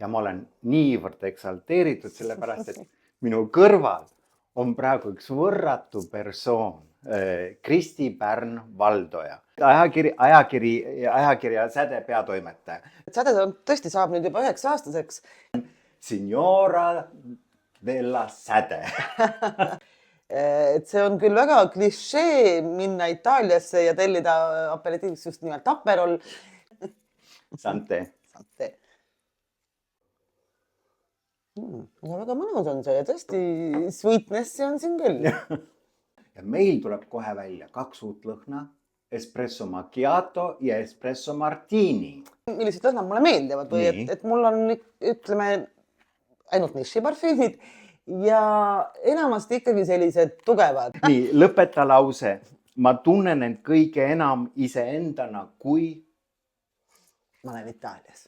ja ma olen niivõrd eksalteeritud sellepärast, et minu kõrval on praegu üks võrratu persoon, Kristi Pärn Valdoja, ajakirja Säde peatoimetaja. Säde tõesti saab nüüd juba 9-aastaseks. Signora della Säde. Et see on küll väga klišee minna Itaaliasse ja tellida aperitiiviks just nimelt Aperol. Sante. Väga mõnus on see ja tõesti sweetnessi on siin küll. Ja meil tuleb kohe välja 2 uut lõhna, espresso macchiato ja espresso martini. Millised lõhnad mulle meeldivad või et mul on, ütleme, ainult nišiparfüümid ja enamasti ikkagi sellised tugevad. Nii, lõpeta lause. Ma tunnen end kõige enam iseendana, kui ma olen Itaalias.